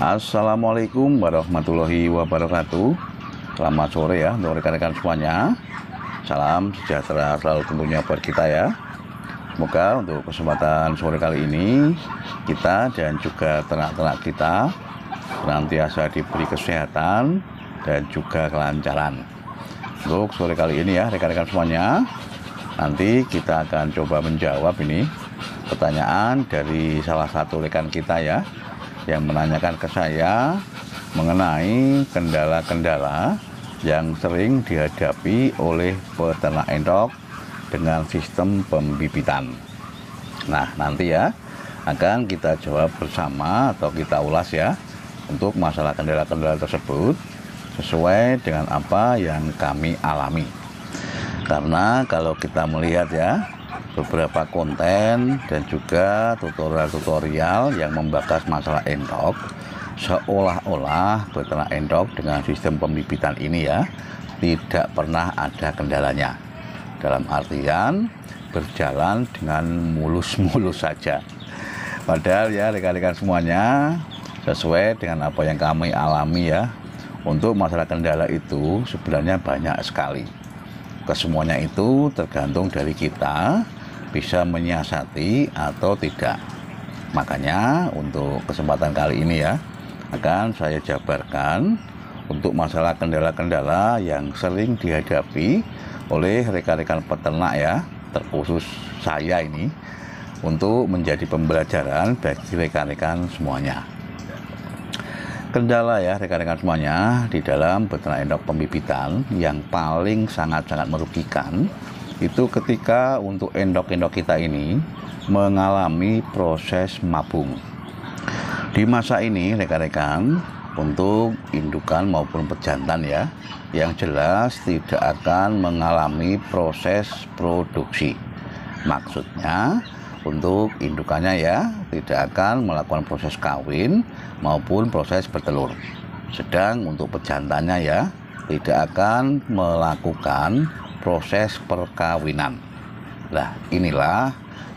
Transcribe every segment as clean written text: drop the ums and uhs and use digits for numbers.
Assalamualaikum warahmatullahi wabarakatuh. Selamat sore ya untuk rekan-rekan semuanya. Salam sejahtera selalu tentunya buat kita ya. Semoga untuk kesempatan sore kali ini kita dan juga ternak-ternak kita senantiasa diberi kesehatan dan juga kelancaran. Untuk sore kali ini ya rekan-rekan semuanya, nanti kita akan coba menjawab ini pertanyaan dari salah satu rekan kita ya, yang menanyakan ke saya mengenai kendala-kendala yang sering dihadapi oleh peternak endok dengan sistem pembibitan. Nah, nanti ya akan kita jawab bersama atau kita ulas ya untuk masalah kendala-kendala tersebut sesuai dengan apa yang kami alami. Karena kalau kita melihat ya beberapa konten dan juga tutorial-tutorial yang membahas masalah endok, seolah-olah peternak endok dengan sistem pembibitan ini ya tidak pernah ada kendalanya, dalam artian berjalan dengan mulus-mulus saja. Padahal ya rekan-rekan semuanya, sesuai dengan apa yang kami alami ya, untuk masalah kendala itu sebenarnya banyak sekali. Kesemuanya itu tergantung dari kita bisa menyiasati atau tidak. Makanya untuk kesempatan kali ini ya akan saya jabarkan untuk masalah kendala-kendala yang sering dihadapi oleh rekan-rekan peternak ya, terkhusus saya ini, untuk menjadi pembelajaran bagi rekan-rekan semuanya. Kendala ya rekan-rekan semuanya di dalam peternak endok pembibitan yang paling sangat-sangat merugikan itu ketika untuk endok-endok kita ini mengalami proses mabung. Di masa ini rekan-rekan, untuk indukan maupun pejantan ya, yang jelas tidak akan mengalami proses produksi. Maksudnya untuk indukannya ya tidak akan melakukan proses kawin maupun proses bertelur. Sedang untuk pejantannya ya tidak akan melakukan proses perkawinan. Nah, inilah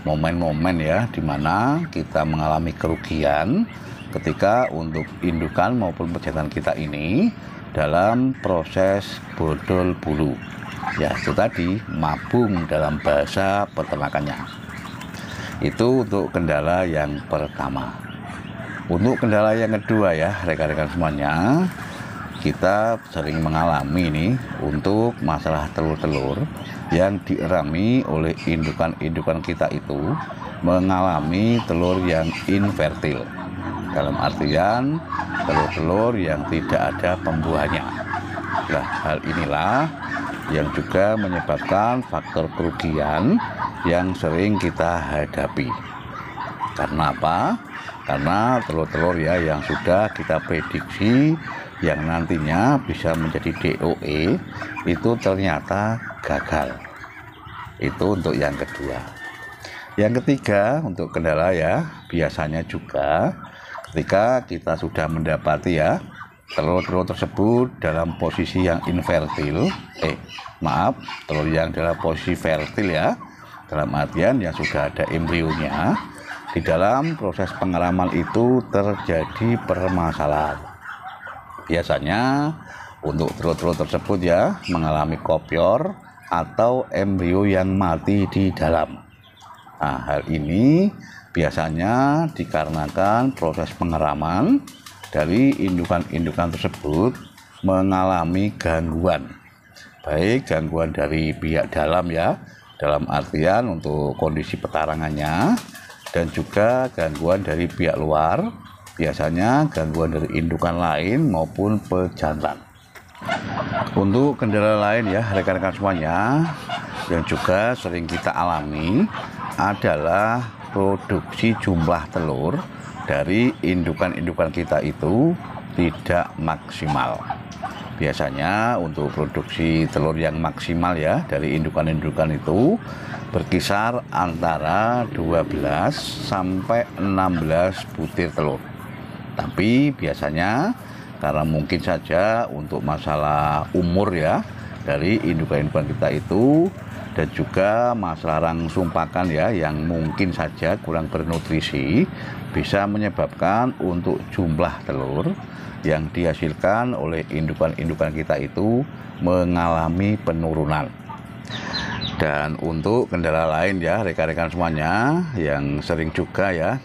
momen-momen ya di mana kita mengalami kerugian ketika untuk indukan maupun pejantan kita ini dalam proses bodol bulu. Ya, itu tadi mabung dalam bahasa peternakannya. Itu untuk kendala yang pertama. Untuk kendala yang kedua ya rekan-rekan semuanya, kita sering mengalami ini untuk masalah telur-telur yang dierami oleh indukan-indukan kita itu mengalami telur yang infertil, dalam artian telur-telur yang tidak ada pembuahannya. Nah, hal inilah yang juga menyebabkan faktor kerugian yang sering kita hadapi. Karena apa? Karena telur-telur ya yang sudah kita prediksi yang nantinya bisa menjadi DOE itu ternyata gagal. Itu untuk yang kedua. Yang ketiga untuk kendala ya biasanya juga ketika kita sudah mendapati ya telur-telur tersebut dalam posisi yang infertil, telur yang dalam posisi fertil ya, dalam artian yang sudah ada embrionya, di dalam proses pengeraman itu terjadi permasalahan. Biasanya untuk telur-telur tersebut ya mengalami kopior atau embrio yang mati di dalam. Nah, hal ini biasanya dikarenakan proses pengeraman dari indukan-indukan tersebut mengalami gangguan. Baik gangguan dari pihak dalam ya, dalam artian untuk kondisi petarangannya, dan juga gangguan dari pihak luar, biasanya gangguan dari indukan lain maupun pejantan. Untuk kendala lain ya rekan-rekan semuanya yang juga sering kita alami adalah produksi jumlah telur dari indukan-indukan kita itu tidak maksimal. Biasanya untuk produksi telur yang maksimal ya dari indukan-indukan itu berkisar antara 12 sampai 16 butir telur. Tapi biasanya karena mungkin saja untuk masalah umur ya dari indukan-indukan kita itu dan juga masalah rangsum pakan ya yang mungkin saja kurang bernutrisi bisa menyebabkan untuk jumlah telur yang dihasilkan oleh indukan-indukan kita itu mengalami penurunan. Dan untuk kendala lain ya rekan-rekan semuanya yang sering juga ya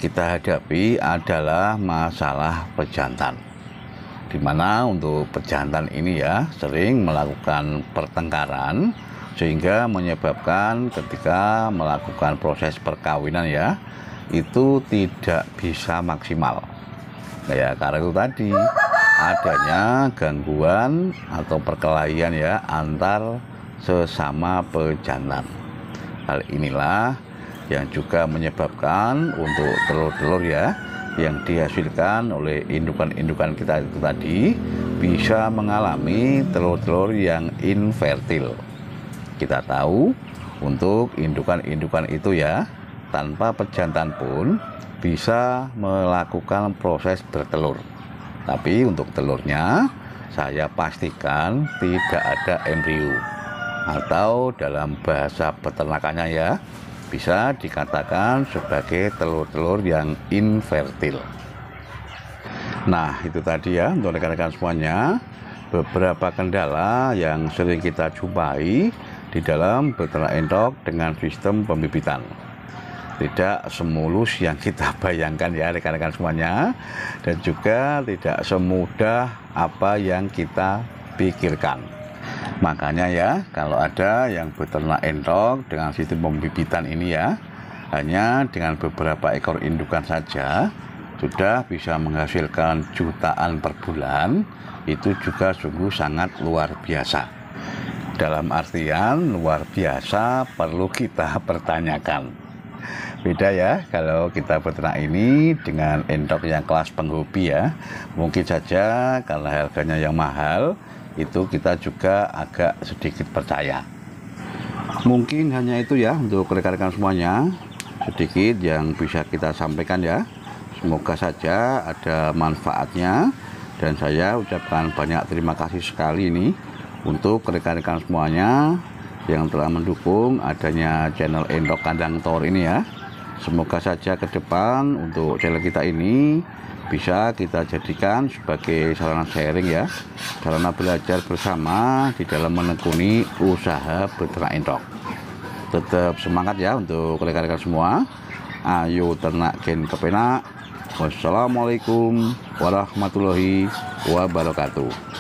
kita hadapi adalah masalah pejantan, di mana untuk pejantan ini ya sering melakukan pertengkaran sehingga menyebabkan ketika melakukan proses perkawinan ya itu tidak bisa maksimal. Nah ya karena itu tadi adanya gangguan atau perkelahian ya antar sesama pejantan. Hal inilah yang juga menyebabkan untuk telur-telur ya yang dihasilkan oleh indukan-indukan kita itu tadi bisa mengalami telur-telur yang infertil. Kita tahu untuk indukan-indukan itu ya tanpa pejantan pun bisa melakukan proses bertelur. Tapi untuk telurnya saya pastikan tidak ada embrio, atau dalam bahasa peternakannya ya bisa dikatakan sebagai telur-telur yang infertil. Nah itu tadi ya untuk rekan-rekan semuanya beberapa kendala yang sering kita jumpai di dalam beternak endok dengan sistem pembibitan. Tidak semulus yang kita bayangkan ya rekan-rekan semuanya, dan juga tidak semudah apa yang kita pikirkan. Makanya ya kalau ada yang beternak endok dengan sistem pembibitan ini ya hanya dengan beberapa ekor indukan saja sudah bisa menghasilkan jutaan per bulan, itu juga sungguh sangat luar biasa. Dalam artian luar biasa perlu kita pertanyakan. Beda ya kalau kita beternak ini dengan endok yang kelas penghobi ya, mungkin saja karena harganya yang mahal itu kita juga agak sedikit percaya. Mungkin hanya itu ya untuk rekan-rekan semuanya sedikit yang bisa kita sampaikan ya. Semoga saja ada manfaatnya, dan saya ucapkan banyak terima kasih sekali ini untuk rekan-rekan semuanya yang telah mendukung adanya channel Endok Kandang Tower ini ya. Semoga saja ke depan untuk channel kita ini bisa kita jadikan sebagai sarana sharing ya, sarana belajar bersama di dalam menekuni usaha beternak endok. Tetap semangat ya untuk rekan-rekan semua. Ayo ternak gen kepenak. Wassalamualaikum warahmatullahi wabarakatuh.